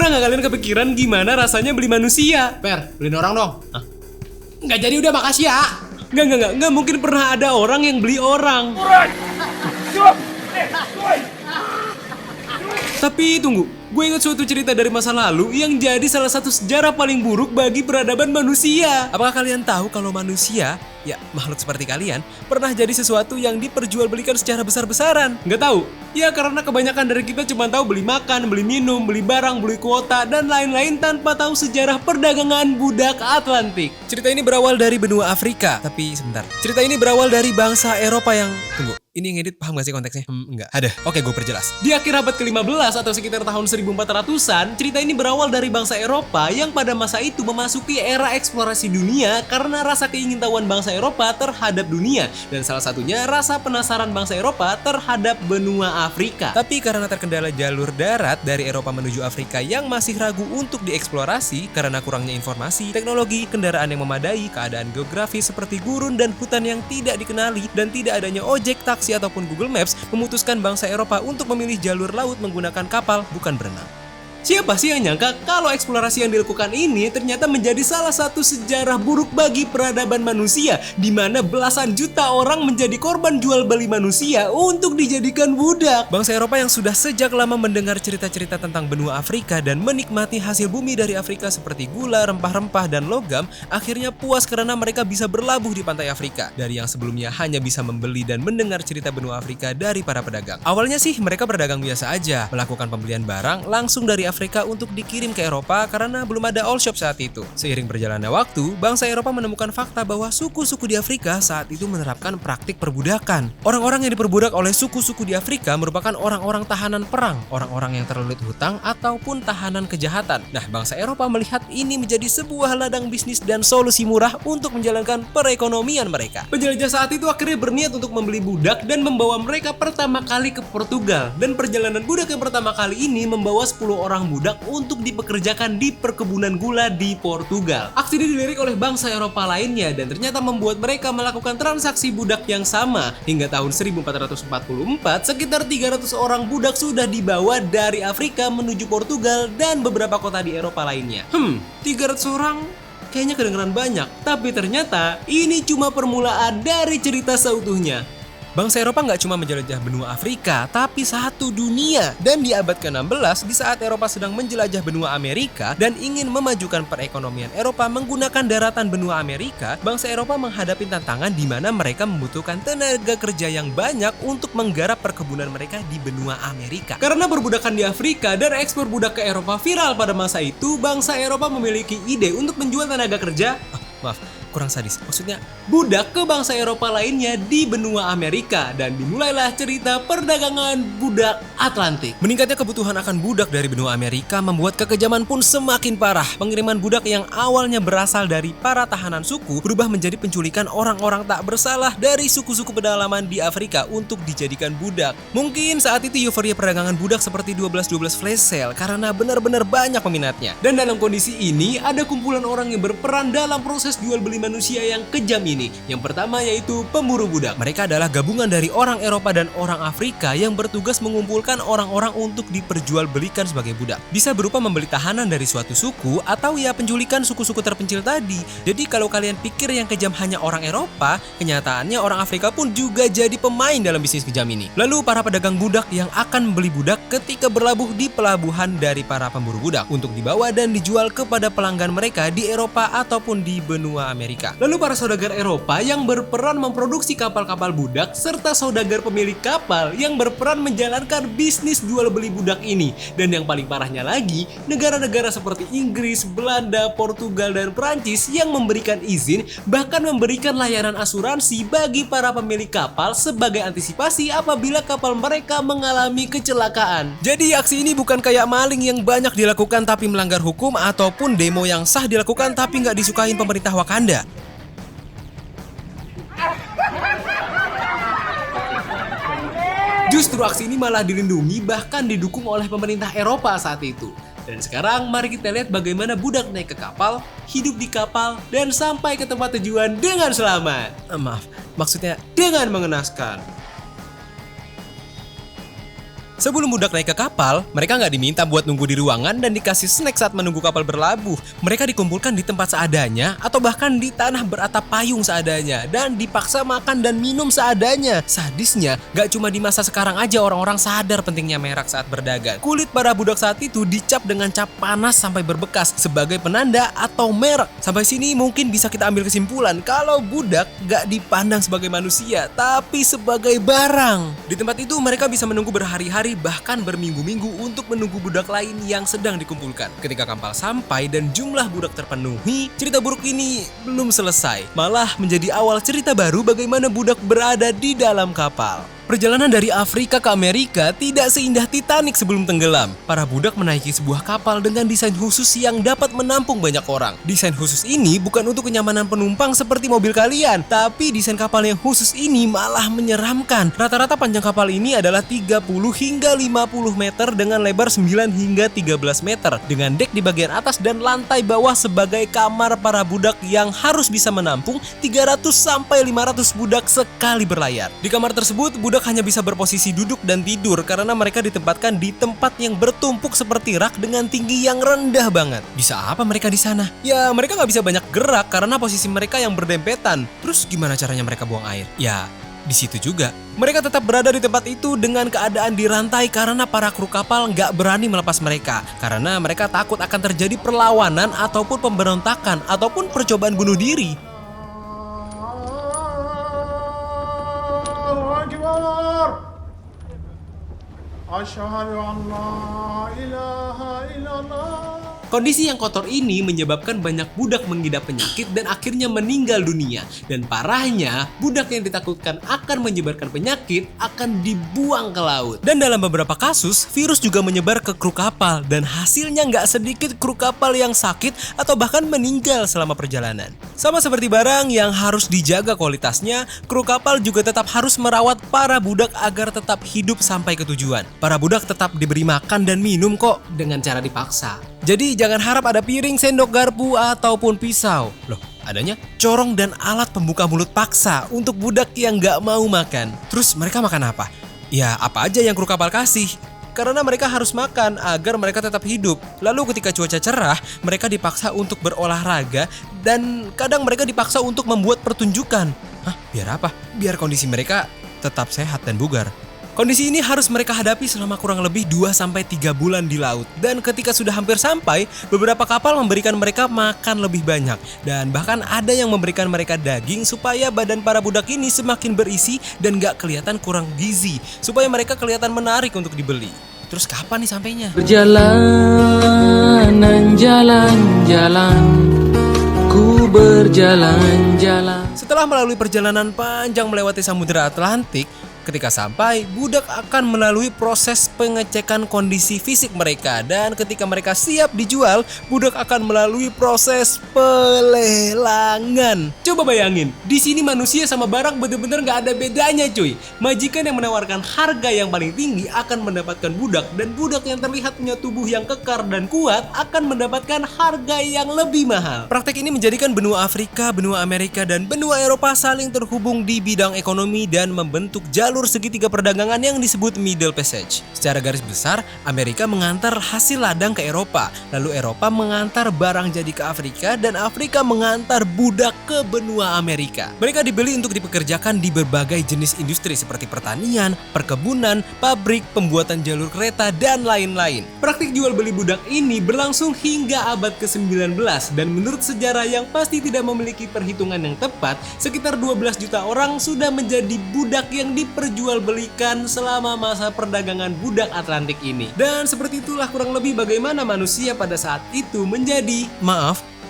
Pernah nggak kalian kepikiran gimana rasanya beli manusia? Per, beliin orang dong. Hah? Nggak jadi udah, makasih ya. Nggak mungkin pernah ada orang yang beli orang. Tapi tunggu, gue ingat suatu cerita dari masa lalu yang jadi salah satu sejarah paling buruk bagi peradaban manusia. Apakah kalian tahu kalau manusia, ya makhluk seperti kalian, pernah jadi sesuatu yang diperjualbelikan secara besar-besaran? Nggak tahu? Ya karena kebanyakan dari kita cuma tahu beli makan, beli minum, beli barang, beli kuota, dan lain-lain tanpa tahu sejarah perdagangan budak Atlantik. Cerita ini berawal dari benua Afrika. Tapi sebentar, cerita ini berawal dari bangsa Eropa yang... Tunggu. Ini yang edit paham gak sih konteksnya? Enggak. Ada. Oke, gue perjelas. Di akhir abad ke-15 atau sekitar tahun 1400-an, cerita ini berawal dari bangsa Eropa yang pada masa itu memasuki era eksplorasi dunia karena rasa keingintahuan bangsa Eropa terhadap dunia. Dan salah satunya rasa penasaran bangsa Eropa terhadap benua Afrika. Tapi karena terkendala jalur darat dari Eropa menuju Afrika yang masih ragu untuk dieksplorasi karena kurangnya informasi, teknologi, kendaraan yang memadai, keadaan geografis seperti gurun dan hutan yang tidak dikenali, dan tidak adanya ojek, taksi ataupun Google Maps, memutuskan bangsa Eropa untuk memilih jalur laut menggunakan kapal, bukan berenang. Siapa sih yang nyangka kalau eksplorasi yang dilakukan ini ternyata menjadi salah satu sejarah buruk bagi peradaban manusia, di mana belasan juta orang menjadi korban jual beli manusia untuk dijadikan budak. Bangsa Eropa yang sudah sejak lama mendengar cerita-cerita tentang benua Afrika dan menikmati hasil bumi dari Afrika seperti gula, rempah-rempah, dan logam, akhirnya puas karena mereka bisa berlabuh di pantai Afrika, dari yang sebelumnya hanya bisa membeli dan mendengar cerita benua Afrika dari para pedagang. Awalnya sih mereka berdagang biasa aja, melakukan pembelian barang langsung dari Afrika untuk dikirim ke Eropa karena belum ada all shop saat itu. Seiring berjalannya waktu, bangsa Eropa menemukan fakta bahwa suku-suku di Afrika saat itu menerapkan praktik perbudakan. Orang-orang yang diperbudak oleh suku-suku di Afrika merupakan orang-orang tahanan perang, orang-orang yang terlilit hutang ataupun tahanan kejahatan. Nah, bangsa Eropa melihat ini menjadi sebuah ladang bisnis dan solusi murah untuk menjalankan perekonomian mereka. Penjelajah saat itu akhirnya berniat untuk membeli budak dan membawa mereka pertama kali ke Portugal. Dan perjalanan budak yang pertama kali ini membawa 10 orang budak untuk dipekerjakan di perkebunan gula di Portugal. Aksi ini dilirik oleh bangsa Eropa lainnya dan ternyata membuat mereka melakukan transaksi budak yang sama. Hingga tahun 1444, sekitar 300 orang budak sudah dibawa dari Afrika menuju Portugal dan beberapa kota di Eropa lainnya. 300 orang? Kayaknya kedengeran banyak, tapi ternyata ini cuma permulaan dari cerita seutuhnya. Bangsa Eropa nggak cuma menjelajah benua Afrika, tapi satu dunia. Dan di abad ke-16, di saat Eropa sedang menjelajah benua Amerika dan ingin memajukan perekonomian Eropa menggunakan daratan benua Amerika, bangsa Eropa menghadapi tantangan di mana mereka membutuhkan tenaga kerja yang banyak untuk menggarap perkebunan mereka di benua Amerika. Karena perbudakan di Afrika dan ekspor budak ke Eropa viral pada masa itu, bangsa Eropa memiliki ide untuk menjual tenaga kerja, kurang sadis. Maksudnya budak ke bangsa Eropa lainnya di benua Amerika, dan dimulailah cerita perdagangan budak Atlantik. Meningkatnya kebutuhan akan budak dari benua Amerika membuat kekejaman pun semakin parah. Pengiriman budak yang awalnya berasal dari para tahanan suku berubah menjadi penculikan orang-orang tak bersalah dari suku-suku pedalaman di Afrika untuk dijadikan budak. Mungkin saat itu euforia perdagangan budak seperti 12-12 flash sale karena benar-benar banyak peminatnya. Dan dalam kondisi ini ada kumpulan orang yang berperan dalam proses jual beli manusia yang kejam ini. Yang pertama yaitu pemburu budak. Mereka adalah gabungan dari orang Eropa dan orang Afrika yang bertugas mengumpulkan orang-orang untuk diperjualbelikan sebagai budak. Bisa berupa membeli tahanan dari suatu suku atau ya penculikan suku-suku terpencil tadi. Jadi kalau kalian pikir yang kejam hanya orang Eropa, kenyataannya orang Afrika pun juga jadi pemain dalam bisnis kejam ini. Lalu para pedagang budak yang akan membeli budak ketika berlabuh di pelabuhan dari para pemburu budak untuk dibawa dan dijual kepada pelanggan mereka di Eropa ataupun di benua Amerika. Lalu para saudagar Eropa yang berperan memproduksi kapal-kapal budak serta saudagar pemilik kapal yang berperan menjalankan bisnis jual beli budak ini. Dan yang paling parahnya lagi, negara-negara seperti Inggris, Belanda, Portugal, dan Prancis yang memberikan izin bahkan memberikan layanan asuransi bagi para pemilik kapal sebagai antisipasi apabila kapal mereka mengalami kecelakaan. Jadi aksi ini bukan kayak maling yang banyak dilakukan tapi melanggar hukum ataupun demo yang sah dilakukan tapi nggak disukain pemerintah Wakanda. Justru aksi ini malah dilindungi bahkan didukung oleh pemerintah Eropa saat itu. Dan sekarang mari kita lihat bagaimana budak naik ke kapal, hidup di kapal, dan sampai ke tempat tujuan dengan selamat. Maksudnya dengan mengenaskan. Sebelum budak naik ke kapal, mereka nggak diminta buat nunggu di ruangan dan dikasih snack saat menunggu kapal berlabuh. Mereka dikumpulkan di tempat seadanya atau bahkan di tanah beratap payung seadanya dan dipaksa makan dan minum seadanya. Sadisnya, nggak cuma di masa sekarang aja orang-orang sadar pentingnya merek saat berdagang. Kulit para budak saat itu dicap dengan cap panas sampai berbekas sebagai penanda atau merek. Sampai sini mungkin bisa kita ambil kesimpulan kalau budak nggak dipandang sebagai manusia, tapi sebagai barang. Di tempat itu mereka bisa menunggu berhari-hari bahkan berminggu-minggu untuk menunggu budak lain yang sedang dikumpulkan. Ketika kapal sampai dan jumlah budak terpenuhi, cerita buruk ini belum selesai. Malah menjadi awal cerita baru bagaimana budak berada di dalam kapal. Perjalanan dari Afrika ke Amerika tidak seindah Titanic sebelum tenggelam. Para budak menaiki sebuah kapal dengan desain khusus yang dapat menampung banyak orang. Desain khusus ini bukan untuk kenyamanan penumpang seperti mobil kalian, tapi desain kapal yang khusus ini malah menyeramkan. Rata-rata panjang kapal ini adalah 30 hingga 50 meter dengan lebar 9 hingga 13 meter, dengan dek di bagian atas dan lantai bawah sebagai kamar para budak yang harus bisa menampung 300 sampai 500 budak sekali berlayar. Di kamar tersebut, budak hanya bisa berposisi duduk dan tidur karena mereka ditempatkan di tempat yang bertumpuk seperti rak dengan tinggi yang rendah banget. Bisa apa mereka di sana? Ya, mereka nggak bisa banyak gerak karena posisi mereka yang berdempetan. Terus gimana caranya mereka buang air? Ya, di situ juga. Mereka tetap berada di tempat itu dengan keadaan dirantai karena para kru kapal nggak berani melepas mereka. Karena mereka takut akan terjadi perlawanan ataupun pemberontakan ataupun percobaan bunuh diri. Asyhadu an la ilaha illallah. Kondisi yang kotor ini menyebabkan banyak budak mengidap penyakit dan akhirnya meninggal dunia. Dan parahnya, budak yang ditakutkan akan menyebarkan penyakit akan dibuang ke laut. Dan dalam beberapa kasus, virus juga menyebar ke kru kapal. Dan hasilnya nggak sedikit kru kapal yang sakit atau bahkan meninggal selama perjalanan. Sama seperti barang yang harus dijaga kualitasnya, kru kapal juga tetap harus merawat para budak agar tetap hidup sampai ke tujuan. Para budak tetap diberi makan dan minum kok dengan cara dipaksa. Jadi jangan harap ada piring, sendok, garpu, ataupun pisau. Loh, adanya corong dan alat pembuka mulut paksa untuk budak yang nggak mau makan. Terus mereka makan apa? Ya apa aja yang kru kapal kasih. Karena mereka harus makan agar mereka tetap hidup. Lalu ketika cuaca cerah, mereka dipaksa untuk berolahraga dan kadang mereka dipaksa untuk membuat pertunjukan. Hah, biar apa? Biar kondisi mereka tetap sehat dan bugar. Kondisi ini harus mereka hadapi selama kurang lebih 2-3 bulan di laut. Dan ketika sudah hampir sampai, beberapa kapal memberikan mereka makan lebih banyak. Dan bahkan ada yang memberikan mereka daging supaya badan para budak ini semakin berisi dan gak kelihatan kurang gizi. Supaya mereka kelihatan menarik untuk dibeli. Terus kapan nih sampainya? Perjalanan jalan-jalan, ku berjalan-jalan. Setelah melalui perjalanan panjang melewati Samudra Atlantik, ketika sampai, budak akan melalui proses pengecekan kondisi fisik mereka. Dan ketika mereka siap dijual, budak akan melalui proses pelelangan. Coba bayangin, di sini manusia sama barang bener-bener gak ada bedanya cuy. Majikan yang menawarkan harga yang paling tinggi akan mendapatkan budak. Dan budak yang terlihat punya tubuh yang kekar dan kuat akan mendapatkan harga yang lebih mahal. Praktek ini menjadikan benua Afrika, benua Amerika, dan benua Eropa saling terhubung di bidang ekonomi dan membentuk jalur segitiga perdagangan yang disebut Middle Passage. Secara garis besar, Amerika mengantar hasil ladang ke Eropa, lalu Eropa mengantar barang jadi ke Afrika, dan Afrika mengantar budak ke benua Amerika. Mereka dibeli untuk dipekerjakan di berbagai jenis industri seperti pertanian, perkebunan, pabrik, pembuatan jalur kereta, dan lain-lain. Praktik jual beli budak ini berlangsung hingga abad ke-19 dan menurut sejarah yang pasti tidak memiliki perhitungan yang tepat, sekitar 12 juta orang sudah menjadi budak yang diperjualbelikan selama masa perdagangan budak Atlantik ini. Dan seperti itulah kurang lebih bagaimana manusia pada saat itu menjadi,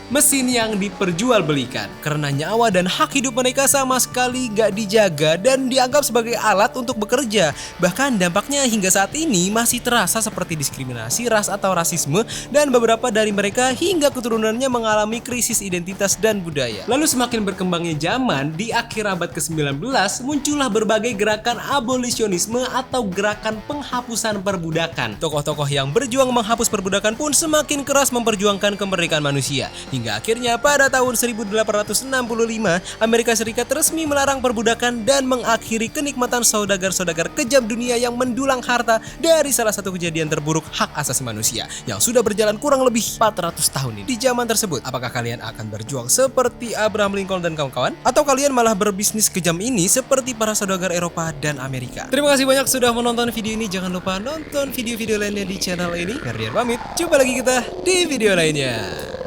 mesin yang diperjualbelikan. Karena nyawa dan hak hidup mereka sama sekali gak dijaga dan dianggap sebagai alat untuk bekerja. Bahkan dampaknya hingga saat ini masih terasa seperti diskriminasi ras atau rasisme, dan beberapa dari mereka hingga keturunannya mengalami krisis identitas dan budaya. Lalu semakin berkembangnya zaman, di akhir abad ke-19 muncullah berbagai gerakan abolisionisme atau gerakan penghapusan perbudakan. Tokoh-tokoh yang berjuang menghapus perbudakan pun semakin keras memperjuangkan kemerdekaan manusia. Hingga akhirnya pada tahun 1865, Amerika Serikat resmi melarang perbudakan dan mengakhiri kenikmatan saudagar-saudagar kejam dunia yang mendulang harta dari salah satu kejadian terburuk hak asasi manusia yang sudah berjalan kurang lebih 400 tahun ini. Di zaman tersebut, apakah kalian akan berjuang seperti Abraham Lincoln dan kawan-kawan? Atau kalian malah berbisnis kejam ini seperti para saudagar Eropa dan Amerika? Terima kasih banyak sudah menonton video ini. Jangan lupa nonton video-video lainnya di channel ini. Herdian pamit, jumpa lagi kita di video lainnya.